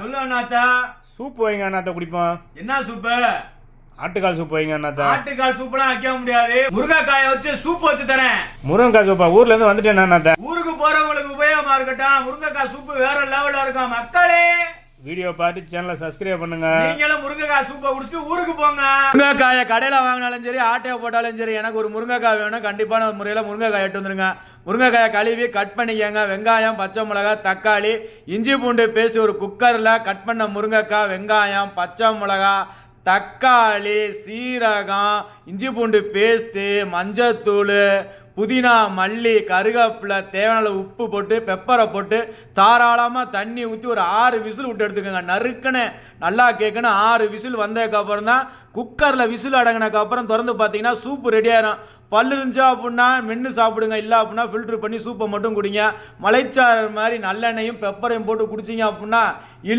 சொல்லு அண்ணாத்தா. சூப் வைங்க அண்ணாத்த குடிப்போம். என்ன சூப்பு? ஆட்டுக்கால் சூப் வைங்க அண்ணாத்த. ஆட்டுக்கால் சூப்லாம் வைக்க முடியாது. முருங்கைக்காயை வச்சு சூப் வச்சு தரேன். முருங்கைக்காய் சூப்பா? ஊர்ல இருந்து வந்துட்டேன் அண்ணாத்த. ஊருக்கு போறவங்களுக்கு உபயோகமா இருக்கட்டும். முருங்கைக்காய் சூப்பு வேற லெவல்ல இருக்கும் மக்களே. வீடியோ பார்த்து சேனலை சப்ஸ்கிரைப் பண்ணுங்க. நீங்களும் முருங்கைக்காய் சூப்பை குடிச்சிட்டு ஊருக்கு போங்க. முருங்கைக்காயை கடையில வாங்கினாலும் சரி ஆட்டையை போட்டாலும் சரி எனக்கு ஒரு முருங்கைக்காய் வேணும். கண்டிப்பான முறையில் முருங்கைக்காய் எட்டு வந்துருங்க. முருங்கைக்காயை கழுவி கட் பண்ணிக்கங்க. வெங்காயம், பச்சை மிளகாய், தக்காளி, இஞ்சி பூண்டு பேஸ்ட் ஒரு குக்கரில் கட் பண்ண முருங்கைக்காய், வெங்காயம், பச்சை மிளகாய், தக்காளி, சீரகம், இஞ்சி பூண்டு பேஸ்ட்டு, மஞ்சத்தூள், புதினா, மல்லி, கருவேப்பிலை, தேவையான உப்பு போட்டு பெப்பரை போட்டு தாராளமாக தண்ணி ஊற்றி ஒரு 6 விசில் விட்டு எடுத்துக்கோங்க. நறுக்குன்னு நல்லா கேட்கணும். 6 விசில் வந்ததுக்கப்புறம் தான் குக்கரில் விசில் அடங்கினதுக்கப்புறம் திறந்து பார்த்தீங்கன்னா சூப்பு ரெடி ஆயிரும். பல்லு இருந்துச்சா அப்படின்னா மென்று சாப்பிடுங்க. இல்லை அப்படின்னா ஃபில்ட்ரு பண்ணி சூப்பை மட்டும் குடிங்க. மலைச்சாரல் மாதிரி நல்லெண்ணெயும் பெப்பரையும் போட்டு குடிச்சிங்க அப்படின்னா